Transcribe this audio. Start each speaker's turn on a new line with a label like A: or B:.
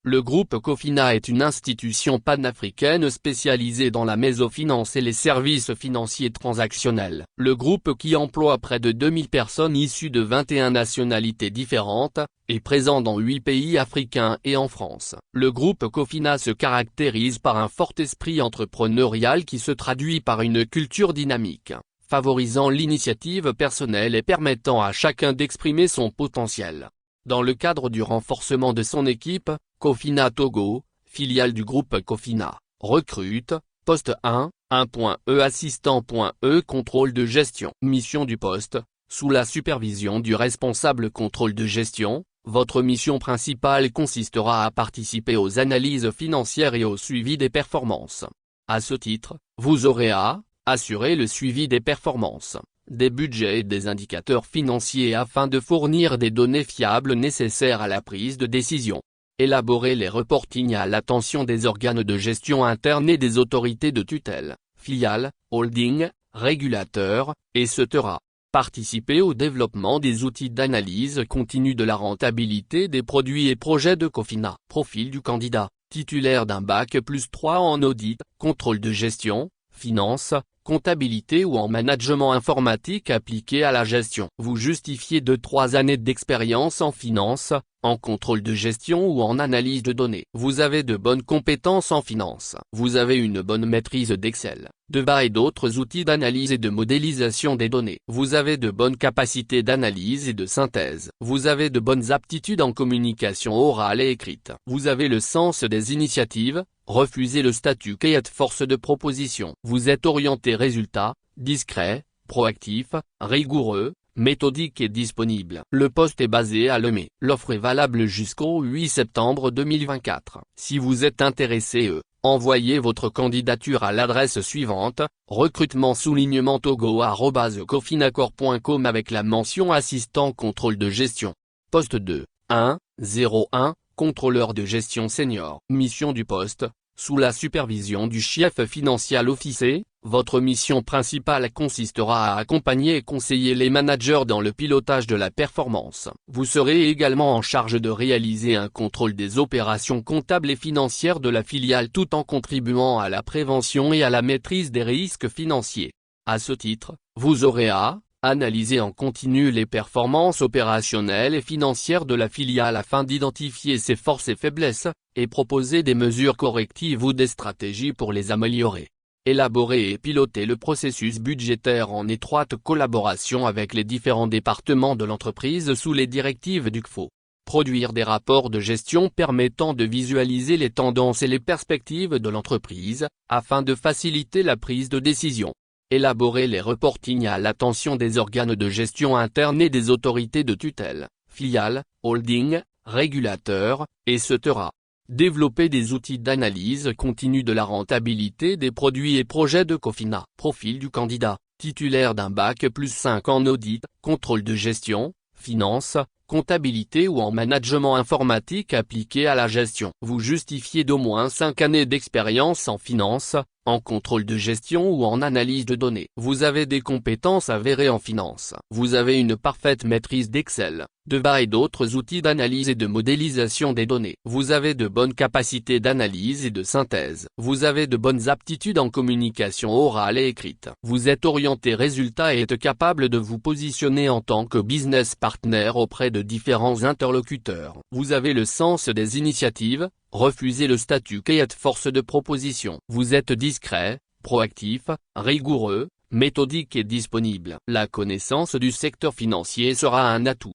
A: Le groupe Cofina est une institution panafricaine spécialisée dans la mésofinance et les services financiers transactionnels. Le groupe, qui emploie près de 2000 personnes issues de 21 nationalités différentes, est présent dans 8 pays africains et en France. Le groupe Cofina se caractérise par un fort esprit entrepreneurial qui se traduit par une culture dynamique, favorisant l'initiative personnelle et permettant à chacun d'exprimer son potentiel. Dans le cadre du renforcement de son équipe, Cofina Togo, filiale du groupe Cofina, recrute, poste 1.E assistant.E contrôle de gestion. Mission du poste, sous la supervision du responsable contrôle de gestion, votre mission principale consistera à participer aux analyses financières et au suivi des performances. À ce titre, vous aurez à assurer le suivi des performances, des budgets et des indicateurs financiers afin de fournir des données fiables nécessaires à la prise de décision. Élaborer les reportings à l'attention des organes de gestion interne et des autorités de tutelle, filiales, holding, régulateurs, etc. Participer au développement des outils d'analyse continue de la rentabilité des produits et projets de Cofina. Profil du candidat, titulaire d'un bac+3 en audit, contrôle de gestion, finance, comptabilité ou en management informatique appliqué à la gestion. Vous justifiez de 3 années d'expérience en finance, en contrôle de gestion ou en analyse de données. Vous avez de bonnes compétences en finance. Vous avez une bonne maîtrise d'Excel, de VBA et d'autres outils d'analyse et de modélisation des données. Vous avez de bonnes capacités d'analyse et de synthèse. Vous avez de bonnes aptitudes en communication orale et écrite. Vous avez le sens des initiatives. Refusez le statut quai êtes force de proposition. Vous êtes orienté résultat, discret, proactif, rigoureux, méthodique et disponible. Le poste est basé à Lemay. L'offre est valable jusqu'au 8 septembre 2024. Si vous êtes intéressé, envoyez votre candidature à l'adresse suivante, recrutement-togo@cofinacor.com avec la mention assistant contrôle de gestion. Poste 2.1.01. Contrôleur de gestion senior. Mission du poste, sous la supervision du chef financier officier, votre mission principale consistera à accompagner et conseiller les managers dans le pilotage de la performance. Vous serez également en charge de réaliser un contrôle des opérations comptables et financières de la filiale tout en contribuant à la prévention et à la maîtrise des risques financiers. À ce titre, vous aurez à analyser en continu les performances opérationnelles et financières de la filiale afin d'identifier ses forces et faiblesses, et proposer des mesures correctives ou des stratégies pour les améliorer. Élaborer et piloter le processus budgétaire en étroite collaboration avec les différents départements de l'entreprise sous les directives du CFO. Produire des rapports de gestion permettant de visualiser les tendances et les perspectives de l'entreprise, afin de faciliter la prise de décision. Élaborer les reportings à l'attention des organes de gestion interne et des autorités de tutelle, filiales, holding, régulateurs, etc. Développer des outils d'analyse continue de la rentabilité des produits et projets de Cofina. Profil du candidat, titulaire d'un bac+5 en audit, contrôle de gestion, finance, comptabilité ou en management informatique appliqué à la gestion. Vous justifiez d'au moins 5 années d'expérience en finance, en contrôle de gestion ou en analyse de données. Vous avez des compétences avérées en finance. Vous avez une parfaite maîtrise d'Excel, de VBA et d'autres outils d'analyse et de modélisation des données. Vous avez de bonnes capacités d'analyse et de synthèse. Vous avez de bonnes aptitudes en communication orale et écrite. Vous êtes orienté résultat et êtes capable de vous positionner en tant que business partner auprès de différents interlocuteurs. Vous avez le sens des initiatives. Refusez le statut quai êtes force de proposition. Vous êtes discret, proactif, rigoureux, méthodique et disponible. La connaissance du secteur financier sera un atout.